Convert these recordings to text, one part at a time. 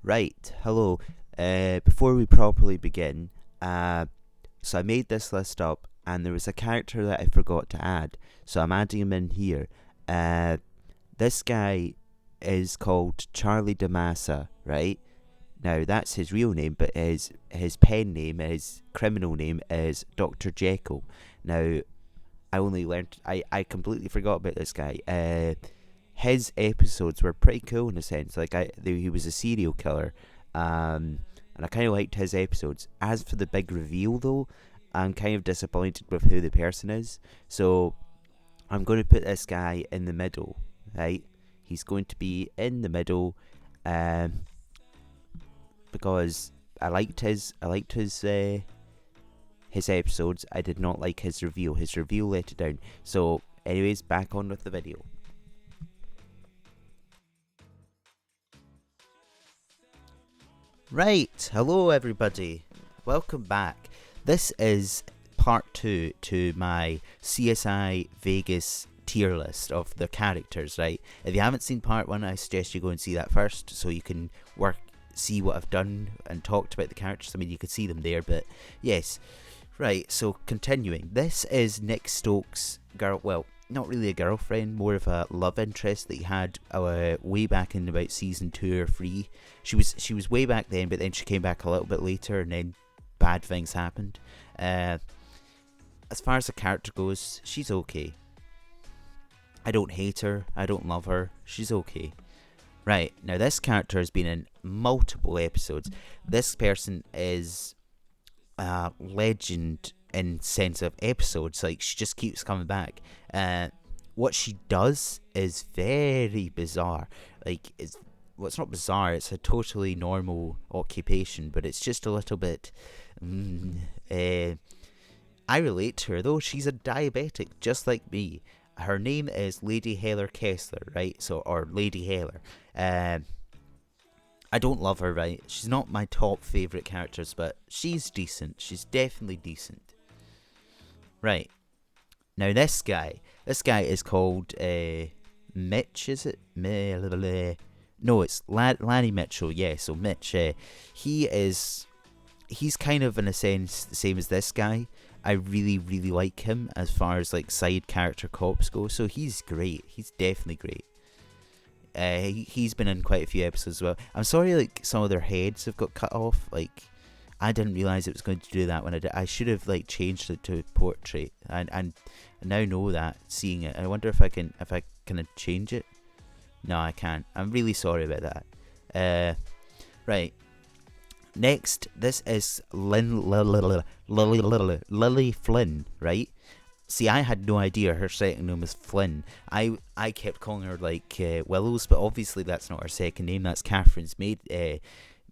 Right, hello. Before we properly begin, so I made this list up and there was a character that I forgot to add, so I'm adding him in here. Uh, this guy is called Charlie DeMassa, right? Now that's his real name, but his pen name, his criminal name is Dr. Jekyll. Now I completely forgot about this guy. His episodes were pretty cool in a sense. He was a serial killer, and I kind of liked his episodes. As for the big reveal, though, I'm kind of disappointed with who the person is. So I'm going to put this guy in the middle, right? He's going to be in the middle, um, because I liked his episodes. I did not like his reveal. His reveal let it down. So, anyways, back on with the video. Right, hello everybody. Welcome back. This is part 2 to my CSI Vegas tier list of the characters, right? If you haven't seen part 1, I suggest you go and see that first so you can see what I've done and talked about the characters. I mean, you could see them there, but yes. Right, so continuing. This is Nick Stokes' not really a girlfriend, more of a love interest that he had way back in about season 2 or 3. She was way back then, but then she came back a little bit later, and then bad things happened. As far as the character goes, she's okay. I don't hate her. I don't love her. She's okay. Right, now this character has been in multiple episodes. This person is a legend in sense of episodes. Like, she just keeps coming back. What she does is very bizarre. It's not bizarre, it's a totally normal occupation, but it's just a little bit I relate to her though. She's a diabetic just like me. Her name is Lady Heller Kessler, right? Or Lady Heller. I don't love her, right? She's not my top favourite characters, but she's decent. She's definitely decent. Right. Now this guy is called Mitch, is it? No, it's Lanny Mitchell, yeah, so Mitch. He's kind of, in a sense, the same as this guy. I really, really like him as far as like side character cops go, so he's great. He's definitely great. He's been in quite a few episodes as well. I'm sorry, like, some of their heads have got cut off. Like, I didn't realise it was going to do that when I did. I should have like changed it to portrait, and I now know that seeing it. I wonder if I can change it. No, I can't. I'm really sorry about that. Right. Next, this is Lily Flynn, right? See, I had no idea her second name was Flynn. I kept calling her like Willows, but obviously that's not her second name. That's Catherine's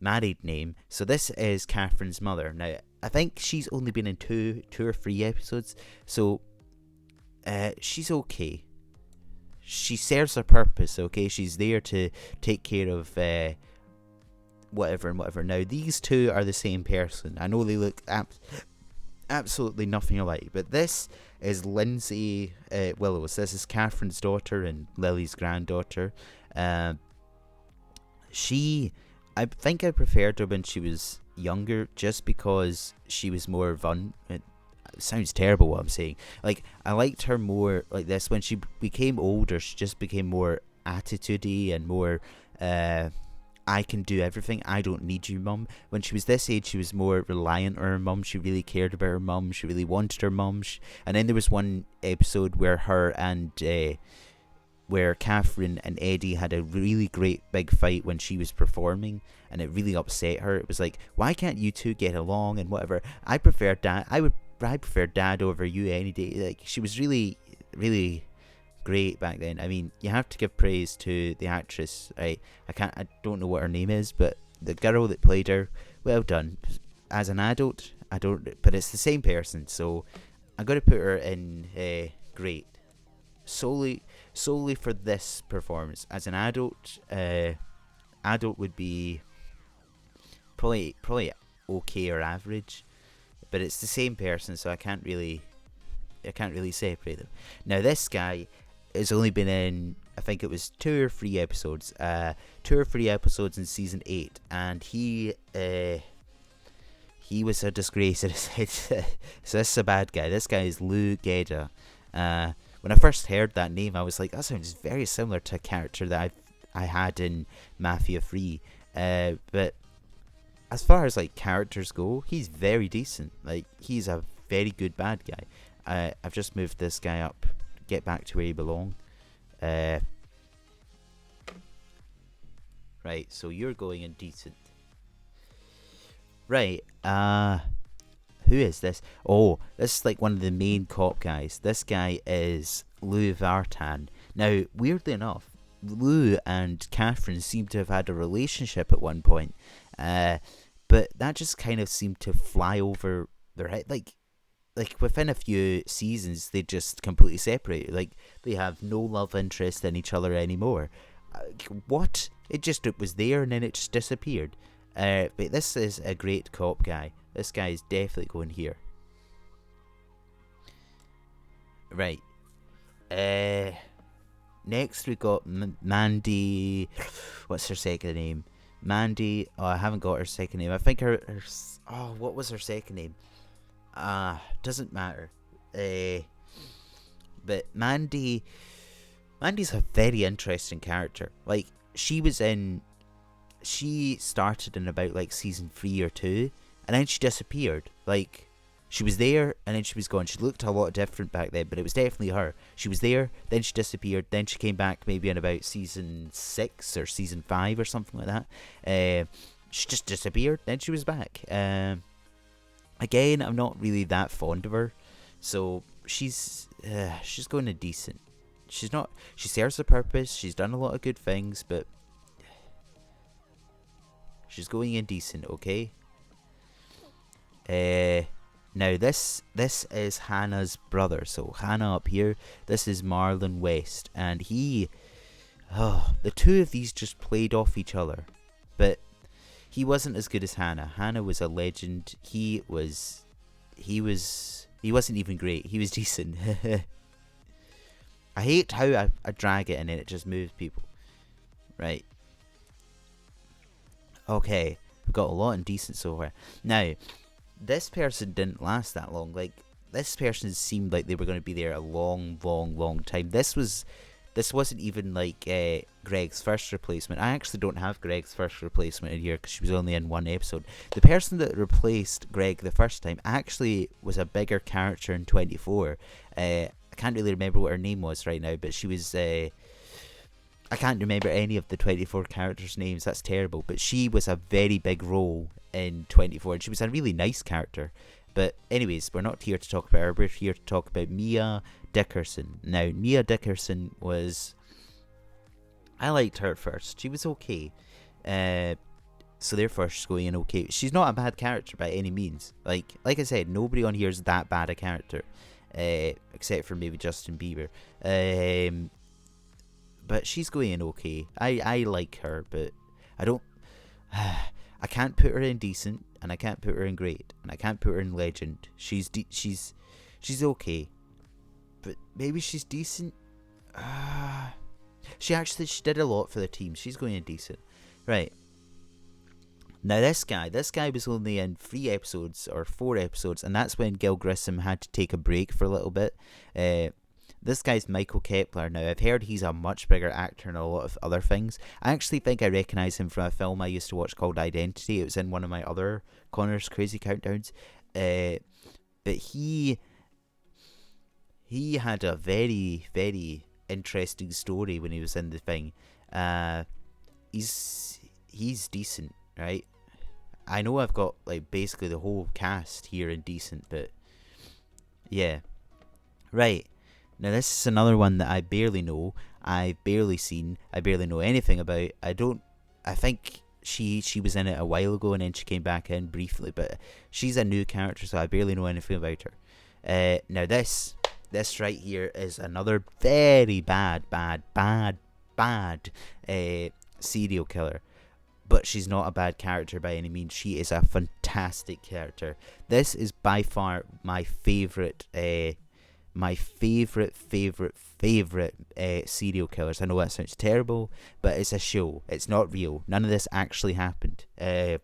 married name. So this is Catherine's mother. Now, I think she's only been in two or three episodes, so she's okay. She serves a purpose, okay? She's there to take care of whatever and whatever. Now, these two are the same person. I know they look absolutely nothing alike, but this is Lindsay Willows. This is Catherine's daughter and Lily's granddaughter. I think I preferred her when she was younger, just because she was more it sounds terrible what I'm saying. Like, I liked her more like this. When she became older, she just became more attitudey and more I can do everything, I don't need you, mum. When she was this age, she was more reliant on her mum. She really cared about her mum. She really wanted her mum. And then there was one episode where where Catherine and Eddie had a really great big fight when she was performing, and it really upset her. It was like, why can't you two get along and whatever? I prefer Dad. I prefer Dad over you any day. Like, she was really, really great back then. I mean, you have to give praise to the actress. I don't know what her name is, but the girl that played her, well done. As an adult, I don't, but it's the same person, so I'm going to put her in great. Solely for this performance. As an adult, adult would be probably okay or average, but it's the same person, so I can't really separate them. Now this guy, it's only been in, I think it was 2 or 3 episodes. 2 or 3 episodes in season 8, and he was a disgrace. So this is a bad guy. This guy is Lou Geda. When I first heard that name, I was like, that sounds very similar to a character that I had in Mafia 3. But as far as like characters go, he's very decent. Like, he's a very good bad guy. I've just moved this guy up, get back to where he belongs. Right, so you're going in decent. Right, who is this? Oh, this is like one of the main cop guys. This guy is Lou Vartan. Now, weirdly enough, Lou and Catherine seem to have had a relationship at one point, but that just kind of seemed to fly over their head. Like within a few seasons, they just completely separated. Like, they have no love interest in each other anymore. What? It was there and then it just disappeared. But this is a great cop guy. This guy is definitely going here. Right. Next we got Mandy. What's her second name? Mandy. Oh, I haven't got her second name. I think her oh, what was her second name? Doesn't matter. But Mandy's a very interesting character. Like, she started in about like season 3 or 2, and then she disappeared. Like, she was there and then she was gone. She looked a lot different back then, but it was definitely her. She was there, then she disappeared, then she came back maybe in about season 6 or season 5 or something like that. She just disappeared, then she was back. Again, I'm not really that fond of her, so she's going to decent. She serves a purpose, she's done a lot of good things, but she's going in decent, okay? Now this is Hannah's brother. So Hannah up here, this is Marlon West, and the two of these just played off each other, but he wasn't as good as Hannah. Hannah was a legend. He wasn't even great. He was decent. I hate how I drag it and then it just moves people. Right. Okay, we've got a lot in decent so far. Now, this person didn't last that long. Like, this person seemed like they were going to be there a long, long, long time. This wasn't even like Greg's first replacement. I actually don't have Greg's first replacement in here because she was only in one episode. The person that replaced Greg the first time actually was a bigger character in 24. I can't really remember what her name was right now, but she was... I can't remember any of the 24 characters' names. That's terrible. But she was a very big role in 24, and she was a really nice character. But anyways, we're not here to talk about her. We're here to talk about Mia Dickerson. Now, Mia Dickerson was... I liked her at first. She was okay. So therefore she's going in okay. She's not a bad character by any means. Like I said, nobody on here is that bad a character. Except for maybe Justin Bieber. But she's going in okay. I like her, but I don't... I can't put her in decent, and I can't put her in great, and I can't put her in legend. She's okay, but maybe she's decent. She did a lot for the team. She's going in decent, right? Now this guy was only in 3 episodes or 4 episodes, and that's when Gil Grissom had to take a break for a little bit. This guy's Michael Kepler. Now, I've heard he's a much bigger actor in a lot of other things. I actually think I recognise him from a film I used to watch called Identity. It was in one of my other Connor's Crazy Countdowns. But he had a very, very interesting story when he was in the thing. He's decent, right? I know I've got like basically the whole cast here in decent, but yeah. Right. Now this is another one that I barely know. I've barely seen. I barely know anything about. I think she was in it a while ago and then she came back in briefly, but she's a new character, so I barely know anything about her. Now this right here is another very bad serial killer. But she's not a bad character by any means. She is a fantastic character. This is by far my favourite my favorite serial killers. I know that sounds terrible, but it's a show. It's not real. None of this actually happened. But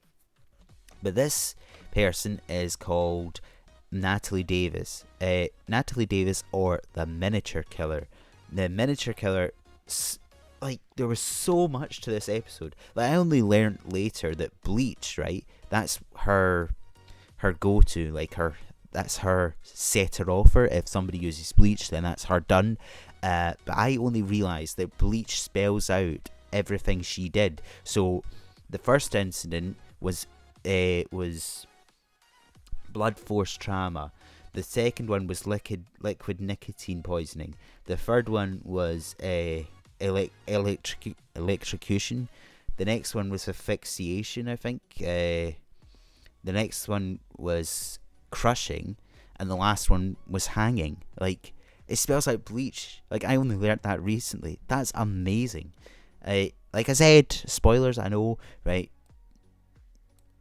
this person is called Natalie Davis. Natalie Davis, or the Miniature Killer. The Miniature Killer, like, there was so much to this episode. Like, I only learned later that bleach, right? That's her go-to. Like, that's her setter offer. If somebody uses bleach, then that's her done. But I only realised that bleach spells out everything she did. So the first incident was blood force trauma. The second one was liquid nicotine poisoning. The third one was electrocution. The next one was asphyxiation, I think. The next one was crushing, and the last one was hanging. Like, it spells out bleach. Like, I only learnt that recently. That's amazing. Like I said, spoilers, I know, right?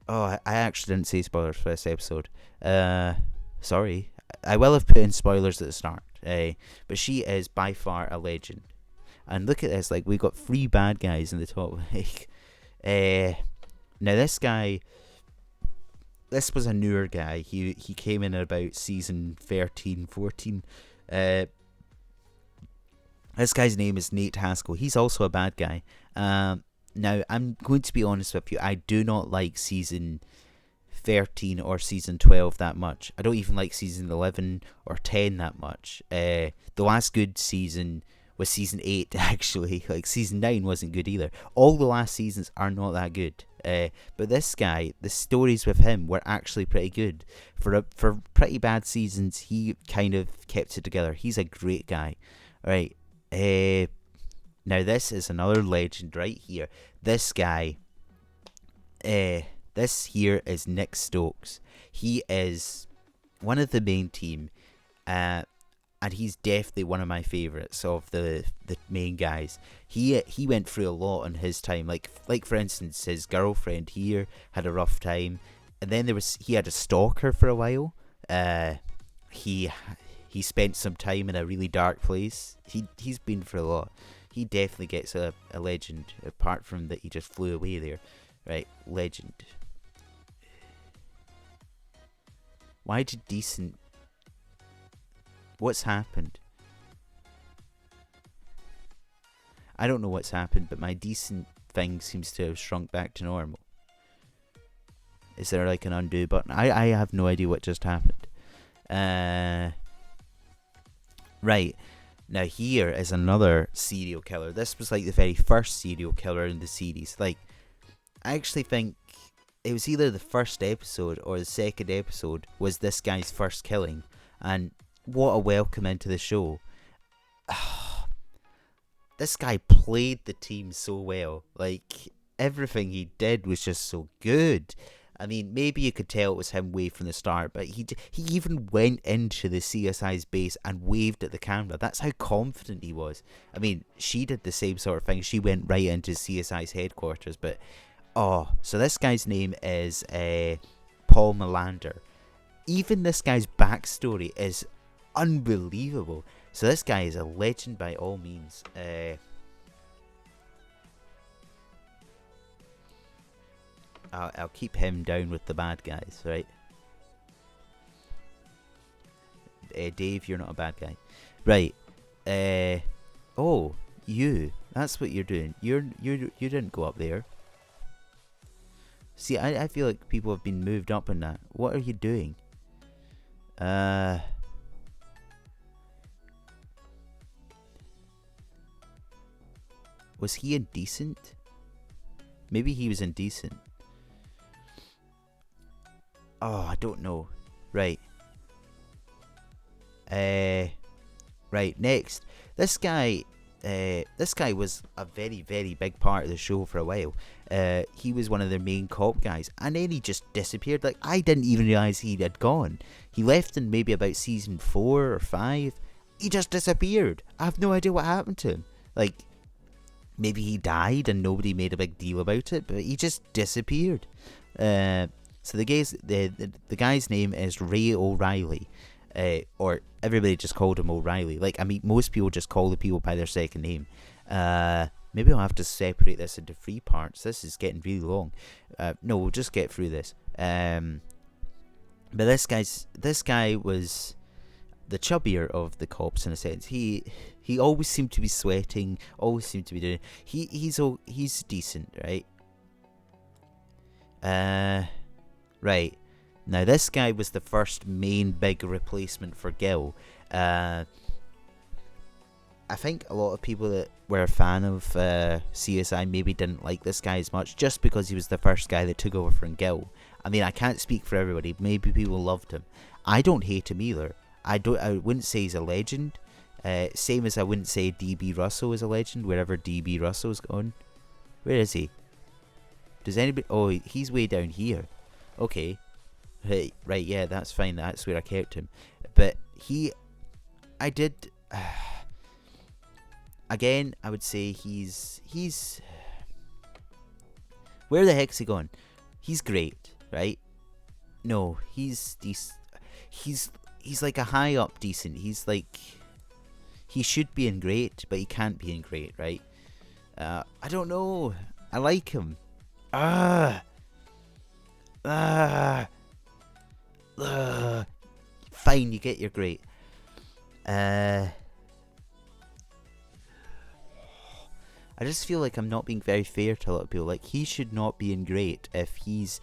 Oh, I actually didn't say spoilers for this episode. Sorry. I will have put in spoilers at the start. But she is by far a legend. And look at this, like, we got 3 bad guys in the top. Like, now this guy, this was a newer guy. He came in at about season 13, 14. This guy's name is Nate Haskell. He's also a bad guy. Now, I'm going to be honest with you. I do not like season 13 or season 12 that much. I don't even like season 11 or 10 that much. The last good season was season 8, actually. Like, season 9 wasn't good either. All the last seasons are not that good. But this guy, the stories with him were actually pretty good. For pretty bad seasons, he kind of kept it together. He's a great guy. Right. Now, this is another legend right here. This guy, this here is Nick Stokes. He is one of the main team, and he's definitely one of my favourites of the main guys. He went through a lot in his time. Like for instance, his girlfriend here had a rough time, and then he had a stalker for a while. He spent some time in a really dark place. He's been through a lot. He definitely gets a legend, apart from that he just flew away there. Right, legend. Why did decent... What's happened? I don't know what's happened, but my decent thing seems to have shrunk back to normal. Is there like an undo button? I have no idea what just happened. Right. Now here is another serial killer. This was like the very first serial killer in the series. Like, I actually think it was either the first episode or the second episode was this guy's first killing. And what a welcome into the show. This guy played the team so well. Like, everything he did was just so good. I mean, maybe you could tell it was him way from the start, but he even went into the C.S.I.'s base and waved at the camera. That's how confident he was. I mean, she did the same sort of thing. She went right into C.S.I.'s headquarters, but... so this guy's name is Paul Melander. Even this guy's backstory is unbelievable. So this guy is a legend by all means. I'll keep him down with the bad guys, right? Dave, you're not a bad guy. Right. Oh, you. That's what you're doing. You didn't go up there. See, I feel like people have been moved up in that. What are you doing? Was he indecent? Maybe he was indecent. Oh, I don't know. Right. Right, next. This guy was a very, very big part of the show for a while. He was one of their main cop guys, and then he just disappeared. Like, I didn't even realise he had gone. He left in maybe about season 4 or 5. He just disappeared. I have no idea what happened to him. Like, maybe he died and nobody made a big deal about it, but he just disappeared. So the guy's name is Ray O'Reilly. Or everybody just called him O'Reilly. Like, I mean, most people just call the people by their second name. Maybe I'll have to separate this into 3 parts. This is getting really long. No, we'll just get through this. But this guy was the chubbier of the cops in a sense. He always seemed to be sweating. Always seemed to be doing. He's decent, right? Right. Now this guy was the first main big replacement for Gil. I think a lot of people that were a fan of C.S.I. maybe didn't like this guy as much just because he was the first guy that took over from Gil. I mean, I can't speak for everybody. Maybe people loved him. I don't hate him either. I wouldn't say he's a legend. Same as I wouldn't say D.B. Russell is a legend. Wherever D.B. Russell's gone, where is he? Does anybody? Oh, he's way down here. Okay, right, yeah, that's fine. That's where I kept him. But I did. Again, I would say he's. Where the heck's he gone? He's great, right? No, he's like a high up decent. He's like, he should be in great, but he can't be in great, right? I don't know. I like him. Fine, you get your great. I just feel like I'm not being very fair to a lot of people. Like, he should not be in great. If he's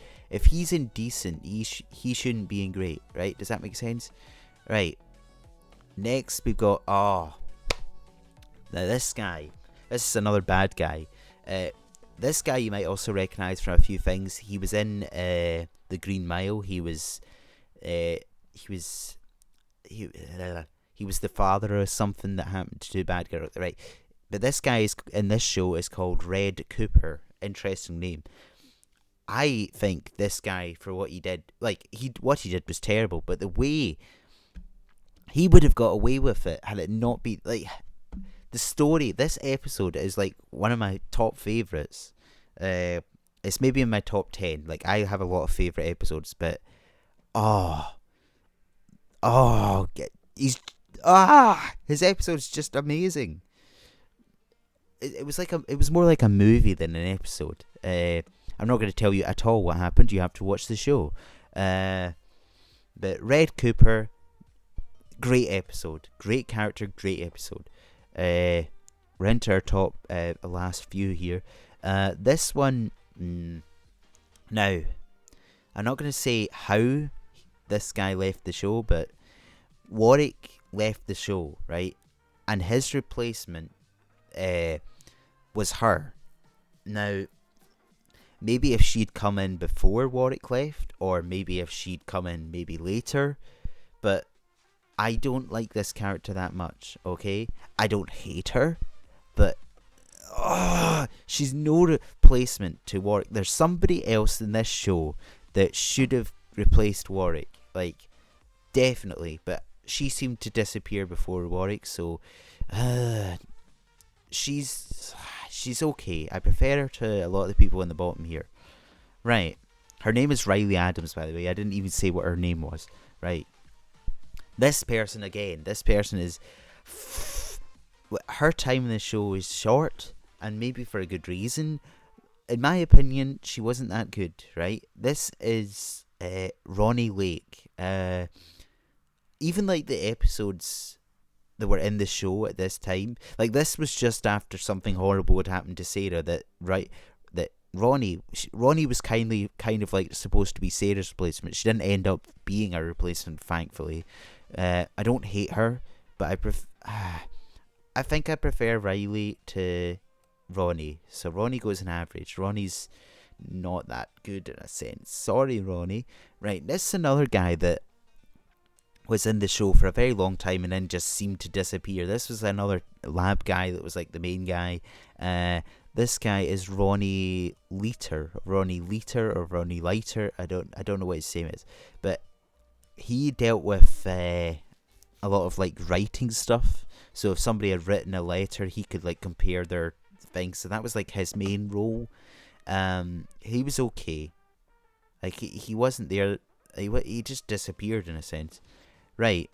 in decent, he shouldn't be in great, right? Does that make sense? Right. Next we've got now this guy. This is another bad guy. This guy you might also recognise from a few things. He was in the Green Mile. He was the father of something that happened to a bad guy, right? But this guy in this show is called Red Cooper. Interesting name. I think this guy, for what he did, what he did was terrible, but the way he would have got away with it had it not been, like, the story, this episode is like one of my top favourites. It's maybe in my top 10. Like, I have a lot of favourite episodes, but his episode's just amazing. It was more like a movie than an episode. I'm not going to tell you at all what happened. You have to watch the show. But Red Cooper, great episode, great character, great episode. We're into our top last few here. This one, now, I'm not going to say how this guy left the show, but Warwick left the show, right? And his replacement was her. Now, maybe if she'd come in before Warwick left, or maybe if she'd come in maybe later, but I don't like this character that much, okay? I don't hate her, but she's no replacement to Warwick. There's somebody else in this show that should have replaced Warwick, like, definitely, but she seemed to disappear before Warwick, so she's okay. I prefer her to a lot of the people in the bottom here. Right. Her name is Riley Adams, by the way. I didn't even say what her name was. Right. This person is... her time in the show is short, and maybe for a good reason. In my opinion, she wasn't that good, right? This is Ronnie Lake. Even like the episodes that were in the show at this time, like, this was just after something horrible had happened to Sarah, that Ronnie was kind of like supposed to be Sarah's replacement. She didn't end up being a replacement, thankfully. I don't hate her, but I think I prefer Riley to Ronnie. So Ronnie goes an average. Ronnie's not that good in a sense. Sorry, Ronnie. Right, this is another guy that was in the show for a very long time and then just seemed to disappear. This was another lab guy that was like the main guy. This guy is Ronnie Leiter, or Ronnie Leiter. I don't know what his name is, but he dealt with a lot of like writing stuff. So if somebody had written a letter, he could like compare their things. So that was like his main role. He was okay. Like he wasn't there. He just disappeared in a sense. Right.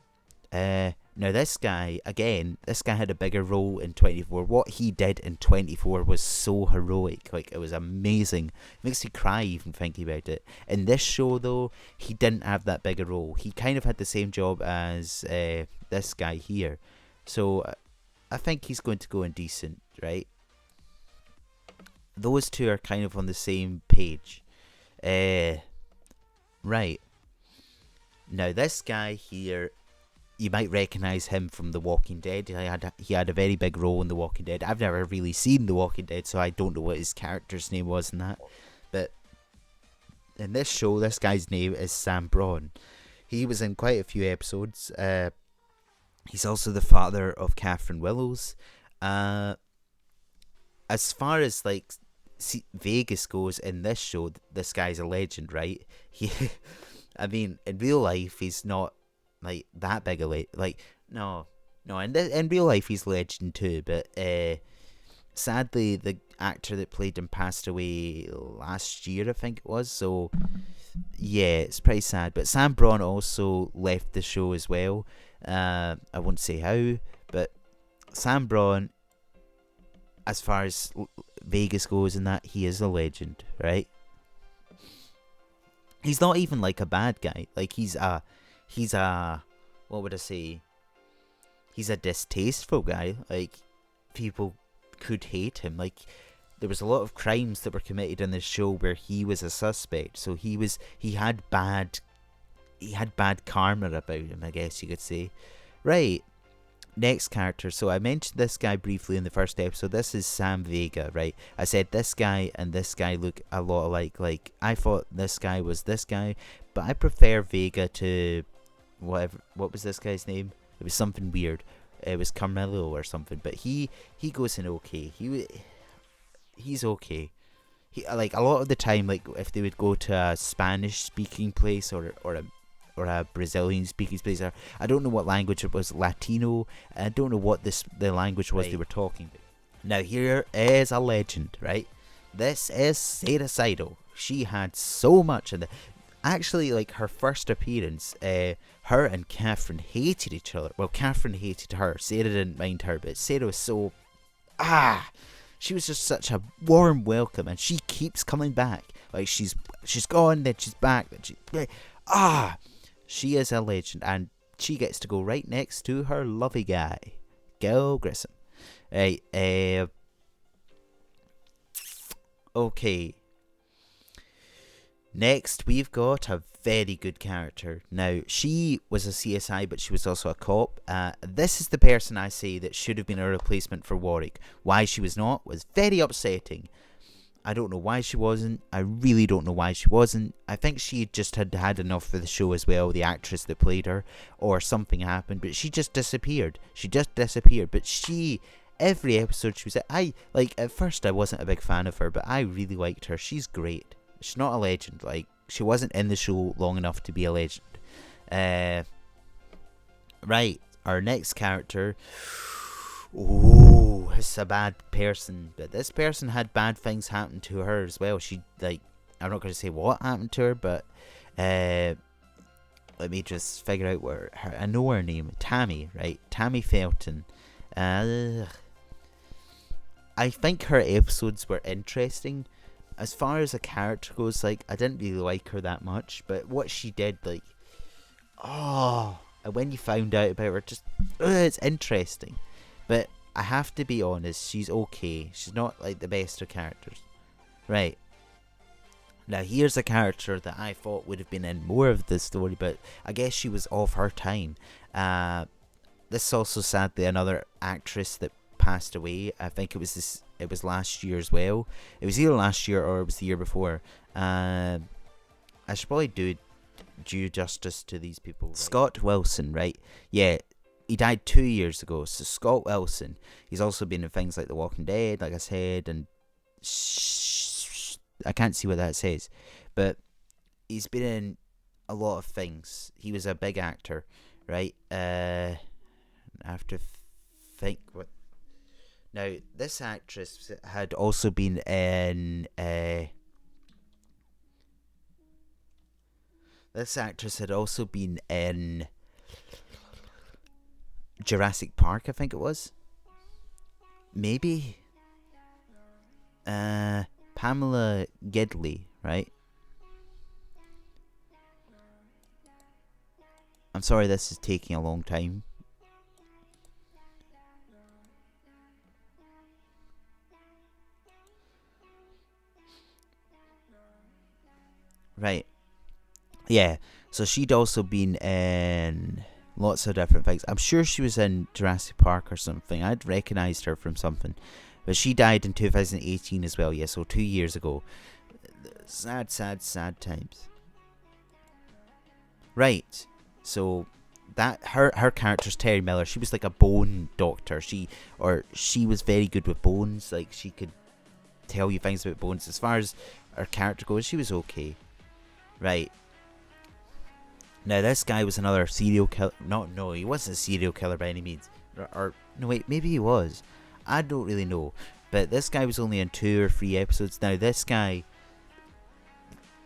Now this guy, again, this guy had a bigger role in 24. What he did in 24 was so heroic. Like, it was amazing. It makes me cry even thinking about it. In this show, though, he didn't have that big a role. He kind of had the same job as this guy here. So I think he's going to go in decent, right? Those two are kind of on the same page. Right. Now, this guy here, you might recognise him from The Walking Dead. He had a very big role in The Walking Dead. I've never really seen The Walking Dead, so I don't know what his character's name was in that. But in this show, this guy's name is Sam Braun. He was in quite a few episodes. He's also the father of Catherine Willows. As far as like Vegas goes in this show, this guy's a legend, right? I mean, in real life, he's not like that big a no. In real life, he's a legend too. But sadly, the actor that played him passed away last year, I think it was. So yeah, it's pretty sad. But Sam Braun also left the show as well. I won't say how, but Sam Braun, as far as Vegas goes and that, he is a legend, right? He's not even like a bad guy. Like, he's a what would I say? He's a distasteful guy. Like, people could hate him. Like, there was a lot of crimes that were committed in this show where he was a suspect. So he had bad karma about him, I guess you could say. Right. Next character. So I mentioned this guy briefly in the first episode. This is Sam Vega, right? I said this guy and this guy look a lot alike. Like, I thought this guy was this guy, but I prefer Vega to whatever. What was this guy's name? It was something weird. It was Carmelo or something. But he goes in okay. He's okay. He, like, a lot of the time, like, if they would go to a Spanish speaking place or a Brazilian speaking place, or I don't know what language it was, Latino. I don't know what the language was they were talking. Now, here is a legend, right? This is C.S.I. She had so much in the. Actually, like, her first appearance, her and Catherine hated each other. Well, Catherine hated her. Sarah didn't mind her, but Sarah was so she was just such a warm welcome, and she keeps coming back. Like, she's gone, then she's back, then she is a legend, and she gets to go right next to her lovey guy, Gil Grissom. Right, okay. Next, we've got a very good character. Now, she was a CSI, but she was also a cop. This is the person I say that should have been a replacement for Warwick. Why she was not was very upsetting. I don't know why she wasn't. I really don't know why she wasn't. I think she just had enough for the show as well, the actress that played her, or something happened, but she just disappeared. But every episode she was at first I wasn't a big fan of her, but I really liked her. She's great. She's not a legend. Like, she wasn't in the show long enough to be a legend. Right, our next character. Oh, it's a bad person, but this person had bad things happen to her as well. She, like, I'm not going to say what happened to her, but let me just figure out I know her name. Tammy, right? Tammy Felton. I think her episodes were interesting. As far as a character goes, like, I didn't really like her that much, but what she did, like, and when you found out about her, just, it's interesting. But I have to be honest, she's okay. She's not, like, the best of characters. Right. Now, here's a character that I thought would have been in more of the story, but I guess she was of her time. This is also sadly another actress that passed away. I think it was last year as well. It was either last year or it was the year before. I should probably do due justice to these people. Right? Scott Wilson, right? Yeah, he died 2 years ago. So Scott Wilson, he's also been in things like The Walking Dead, like I said, and I can't see what that says, but he's been in a lot of things. He was a big actor, right? I have to think what. Now, this actress had also been in. This actress had also been in Jurassic Park, I think it was. Maybe. Pamela Gidley, right? I'm sorry this is taking a long time. Right. Yeah. So she'd also been in lots of different things. I'm sure she was in Jurassic Park or something. I'd recognised her from something. But she died in 2018 as well, yeah, so 2 years ago. Sad, sad, sad times. Right. So that her character's Terry Miller. She was like a bone doctor. She was very good with bones. Like she could tell you things about bones. As far as her character goes, she was okay. Right. Now this guy was another serial killer. No, he wasn't a serial killer by any means. Or no, wait, maybe he was. I don't really know. But this guy was only in 2 or 3 episodes. Now this guy,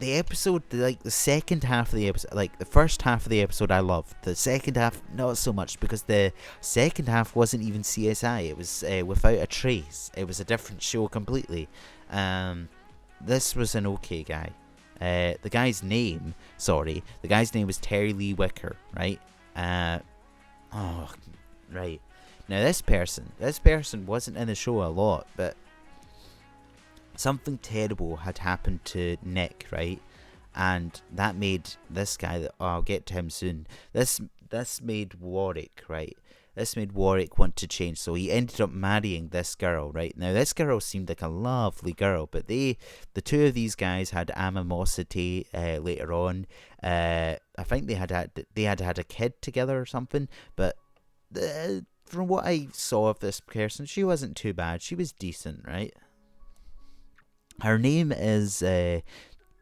the episode, like the second half of the episode, like the first half of the episode I loved. The second half, not so much, because the second half wasn't even CSI. It was Without a Trace. It was a different show completely. This was an okay guy. The guy's name was Terry Lee Wicker, right? Right. Now this person wasn't in the show a lot, but something terrible had happened to Nick, right? And that made this guy, I'll get to him soon, this made Warwick, right? This made Warwick want to change, so he ended up marrying this girl, right? Now this girl seemed like a lovely girl, but the two of these guys had animosity later on. I think they had had a kid together or something, but from what I saw of this person, she wasn't too bad. She was decent, right? Her name is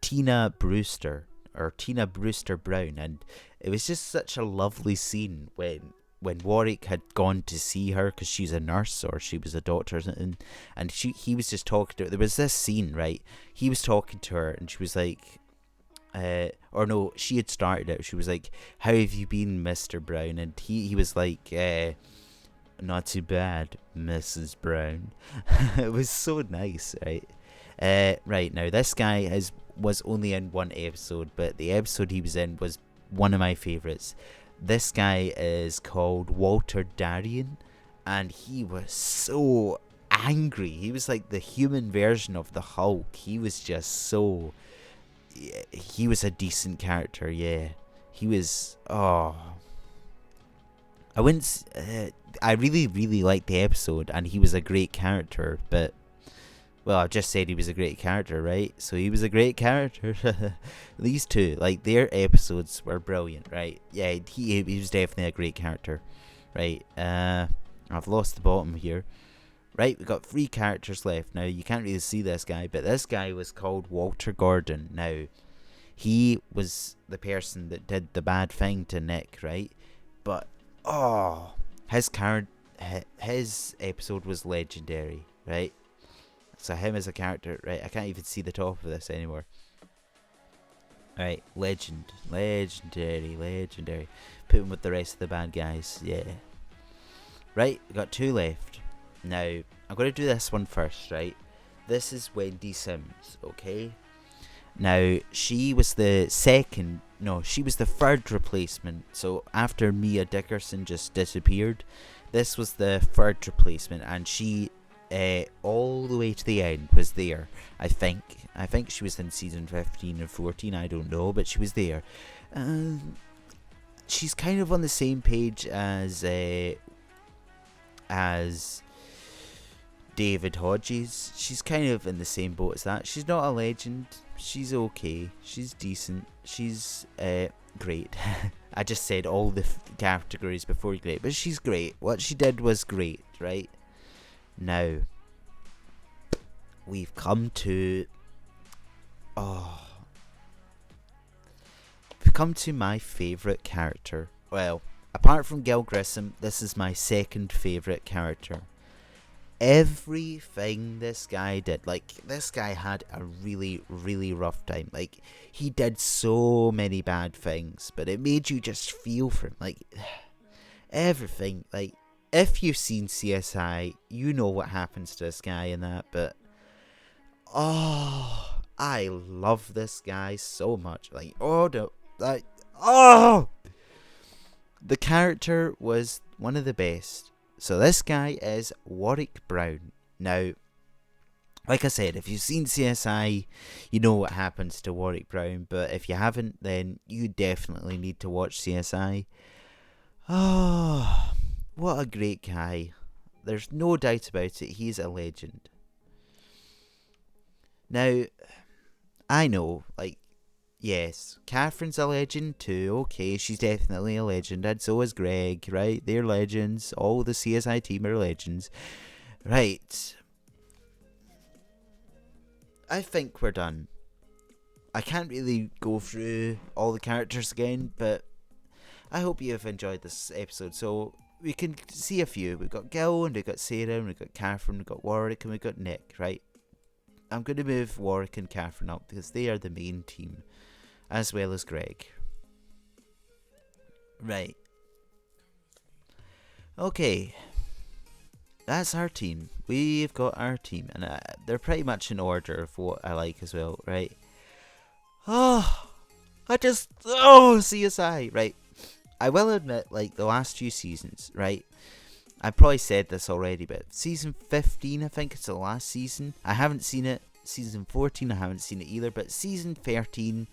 Tina Brewster Brown, and it was just such a lovely scene when Warwick had gone to see her because she's a nurse or she was a doctor or something, and he was just talking to her. There was this scene, right? He was talking to her and she was like, or no, she had started it. She was like, "How have you been, Mr. Brown?" And he was like, "Not too bad, Mrs. Brown." It was so nice, right? Right, now this guy was only in 1 episode, but the episode he was in was one of my favourites. This guy is called Walter Darien, and he was so angry. He was like the human version of the Hulk. He was just so... He was a decent character, yeah. He was... I wouldn't... I really, really liked the episode, and he was a great character, but... Well, I've just said he was a great character, right? So he was a great character. These two, like, their episodes were brilliant, right? Yeah, he was definitely a great character, right? I've lost the bottom here. Right, we've got 3 characters left. Now, you can't really see this guy, but this guy was called Walter Gordon. Now, he was the person that did the bad thing to Nick, right? But, his episode was legendary, right? So him as a character, right? I can't even see the top of this anymore. Right, legendary. Put him with the rest of the bad guys, yeah. Right, we got 2 left. Now, I'm going to do this one first, right? This is Wendy Sims, okay? Now, she was the third replacement. So after Mia Dickerson just disappeared, this was the third replacement, and she... all the way to the end was there. I think she was in season 15 and 14, I don't know, but she was there. She's kind of on the same page as David Hodges. She's kind of in the same boat as that. She's not a legend. She's okay. She's decent. She's great. I just said all the categories before great, but she's great. What she did was great, right? Now, we've come to my favourite character. Well, apart from Gil Grissom, this is my second favourite character. Everything this guy did, like, this guy had a really, really rough time. Like, he did so many bad things, but it made you just feel for him. Like, everything. Like, if you've seen CSI, you know what happens to this guy in that, but oh, I love this guy so much. Like, oh no, like, oh, the character was one of the best. So this guy is Warwick Brown. Now, like I said, if you've seen CSI, you know what happens to Warwick Brown. But if you haven't, then you definitely need to watch CSI. Oh, what a great guy. There's no doubt about it. He's a legend. Now, I know, like, yes, Catherine's a legend too. Okay, she's definitely a legend. And so is Greg, right? They're legends. All the CSI team are legends. Right. I think we're done. I can't really go through all the characters again, but I hope you have enjoyed this episode. So we can see a few. We've got Gil, and we've got Sarah, and we've got Catherine, we've got Warwick, and we've got Nick, right? I'm going to move Warwick and Catherine up because they are the main team, as well as Greg. Right. Okay. That's our team. We've got our team, and they're pretty much in order of what I like as well, right? Oh, CSI, right? I will admit, like, the last few seasons, right? I probably said this already, but season 15, I think it's the last season. I haven't seen it. Season 14, I haven't seen it either, but season 13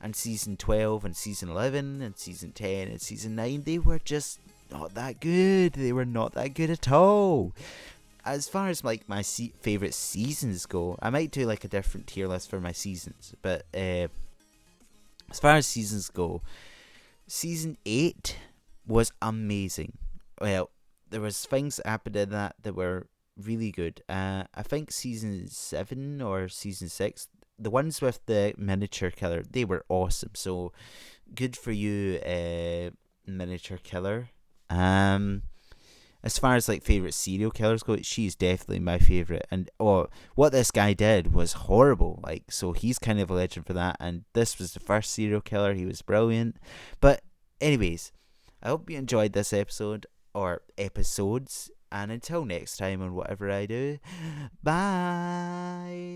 and season 12 and season 11 and season 10 and season 9, they were just not that good. They were not that good at all. As far as like my favourite seasons go, I might do like a different tier list for my seasons, but as far as seasons go, season 8 was amazing. Well, there was things that happened in that were really good. I think season 7 or season 6, the ones with the miniature killer, they were awesome. So good for you, miniature killer. As far as like favorite serial killers go, she's definitely my favorite. And what this guy did was horrible. Like, so he's kind of a legend for that. And this was the first serial killer. He was brilliant. But anyways, I hope you enjoyed this episode or episodes. And until next time on whatever I do, bye.